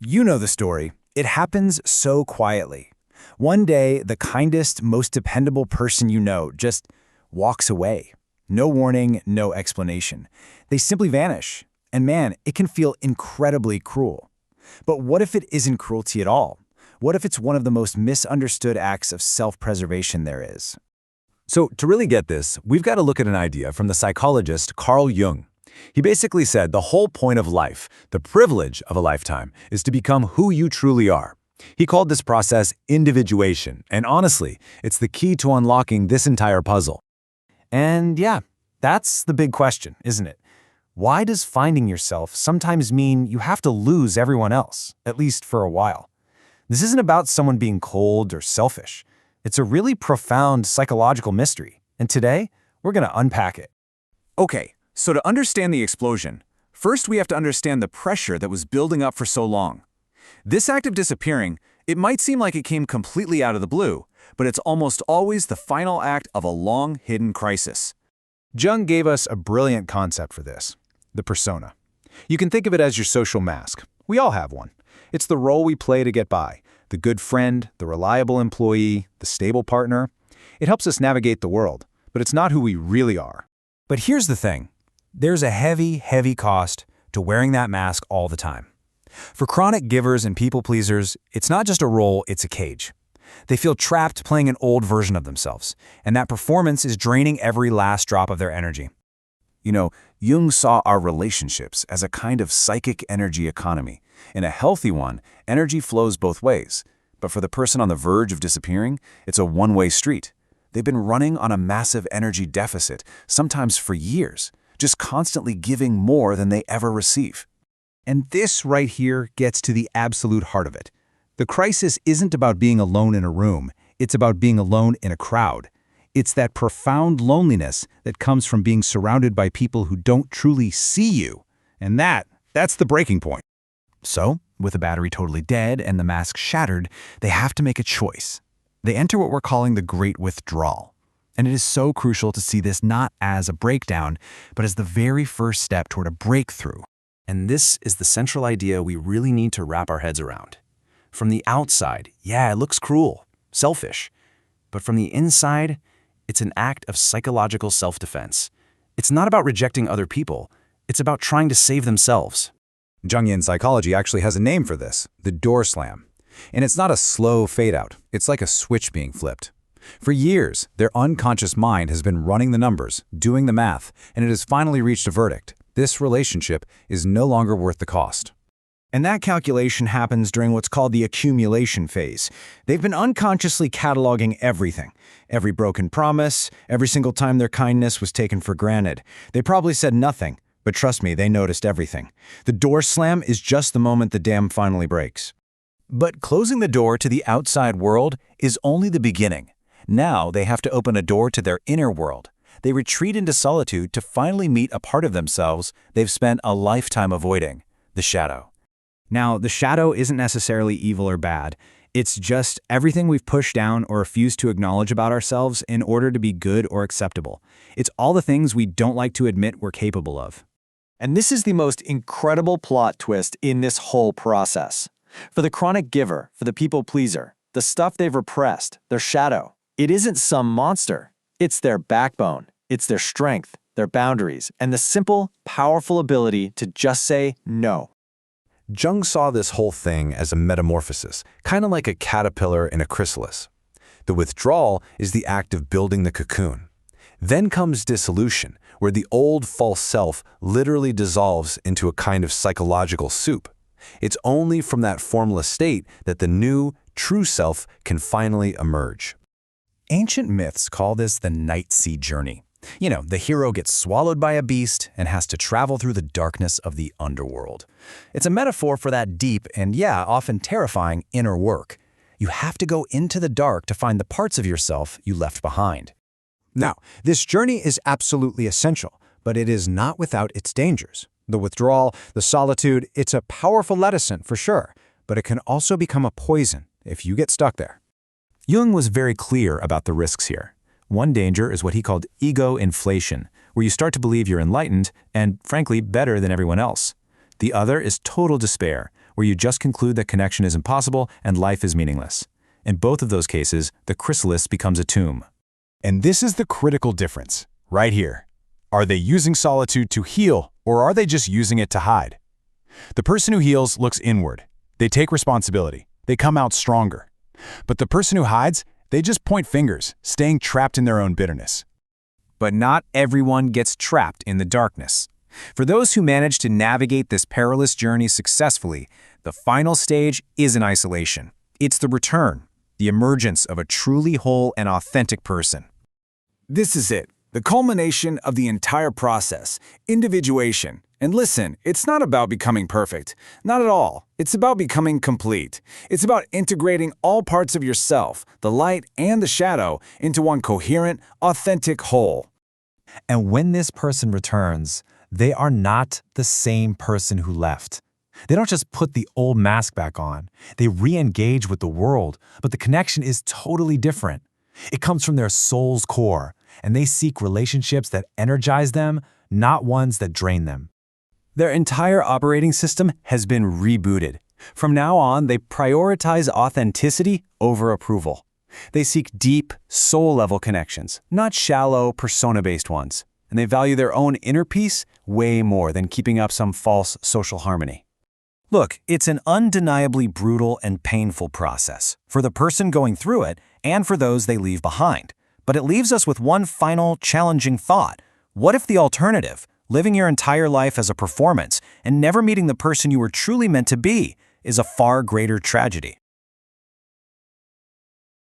You know the story. It happens so quietly. One day, the kindest, most dependable person you know just walks away. No warning, no explanation. They simply vanish. And man, it can feel incredibly cruel. But what if it isn't cruelty at all? What if it's one of the most misunderstood acts of self-preservation there is? So to really get this, we've got to look at an idea from the psychologist Carl Jung. He basically said the whole point of life, the privilege of a lifetime, is to become who you truly are. He called this process individuation, and honestly, it's the key to unlocking this entire puzzle. And yeah, that's the big question, isn't it? Why does finding yourself sometimes mean you have to lose everyone else, at least for a while? This isn't about someone being cold or selfish. It's a really profound psychological mystery, and today, we're going to unpack it. Okay, so to understand the explosion, first we have to understand the pressure that was building up for so long. This act of disappearing, it might seem like it came completely out of the blue, but it's almost always the final act of a long, hidden crisis. Jung gave us a brilliant concept for this, the persona. You can think of it as your social mask. We all have one. It's the role we play to get by, the good friend, the reliable employee, the stable partner. It helps us navigate the world, but it's not who we really are. But here's the thing. There's a heavy, heavy cost to wearing that mask all the time. For chronic givers and people pleasers, it's not just a role, it's a cage. They feel trapped playing an old version of themselves, and that performance is draining every last drop of their energy. You know, Jung saw our relationships as a kind of psychic energy economy. In a healthy one, energy flows both ways. But for the person on the verge of disappearing, it's a one-way street. They've been running on a massive energy deficit, sometimes for years, just constantly giving more than they ever receive. And this right here gets to the absolute heart of it. The crisis isn't about being alone in a room. It's about being alone in a crowd. It's that profound loneliness that comes from being surrounded by people who don't truly see you. And that's the breaking point. So, with the battery totally dead and the mask shattered, they have to make a choice. They enter what we're calling the Great Withdrawal. And it is so crucial to see this not as a breakdown, but as the very first step toward a breakthrough. And this is the central idea we really need to wrap our heads around. From the outside, yeah, it looks cruel, selfish. But from the inside, it's an act of psychological self-defense. It's not about rejecting other people. It's about trying to save themselves. Jungian psychology actually has a name for this, the door slam. And it's not a slow fade-out. It's like a switch being flipped. For years, their unconscious mind has been running the numbers, doing the math, and it has finally reached a verdict. This relationship is no longer worth the cost. And that calculation happens during what's called the accumulation phase. They've been unconsciously cataloging everything. Every broken promise, every single time their kindness was taken for granted. They probably said nothing, but trust me, they noticed everything. The door slam is just the moment the dam finally breaks. But closing the door to the outside world is only the beginning. Now they have to open a door to their inner world. They retreat into solitude to finally meet a part of themselves they've spent a lifetime avoiding, the shadow. Now, the shadow isn't necessarily evil or bad. It's just everything we've pushed down or refused to acknowledge about ourselves in order to be good or acceptable. It's all the things we don't like to admit we're capable of. And this is the most incredible plot twist in this whole process. For the chronic giver, for the people pleaser, the stuff they've repressed, their shadow, it isn't some monster. It's their backbone. It's their strength, their boundaries, and the simple, powerful ability to just say no. Jung saw this whole thing as a metamorphosis, kind of like a caterpillar in a chrysalis. The withdrawal is the act of building the cocoon. Then comes dissolution, where the old false self literally dissolves into a kind of psychological soup. It's only from that formless state that the new, true self can finally emerge. Ancient myths call this the night sea journey. You know, the hero gets swallowed by a beast and has to travel through the darkness of the underworld. It's a metaphor for that deep and, yeah, often terrifying inner work. You have to go into the dark to find the parts of yourself you left behind. Now, this journey is absolutely essential, but it is not without its dangers. The withdrawal, the solitude, it's a powerful medicine for sure, but it can also become a poison if you get stuck there. Jung was very clear about the risks here. One danger is what he called ego inflation, where you start to believe you're enlightened and, frankly, better than everyone else. The other is total despair, where you just conclude that connection is impossible and life is meaningless. In both of those cases, the chrysalis becomes a tomb. And this is the critical difference, right here. Are they using solitude to heal, or are they just using it to hide? The person who heals looks inward. They take responsibility. They come out stronger. But the person who hides, they just point fingers, staying trapped in their own bitterness. But not everyone gets trapped in the darkness. For those who manage to navigate this perilous journey successfully, the final stage isn't isolation. It's the return, the emergence of a truly whole and authentic person. This is it, the culmination of the entire process, individuation. And listen, it's not about becoming perfect. Not at all. It's about becoming complete. It's about integrating all parts of yourself, the light and the shadow, into one coherent, authentic whole. And when this person returns, they are not the same person who left. They don't just put the old mask back on. They re-engage with the world, but the connection is totally different. It comes from their soul's core, and they seek relationships that energize them, not ones that drain them. Their entire operating system has been rebooted. From now on, they prioritize authenticity over approval. They seek deep, soul-level connections, not shallow, persona-based ones. And they value their own inner peace way more than keeping up some false social harmony. Look, it's an undeniably brutal and painful process for the person going through it and for those they leave behind. But it leaves us with one final challenging thought. What if the alternative, living your entire life as a performance and never meeting the person you were truly meant to be, is a far greater tragedy?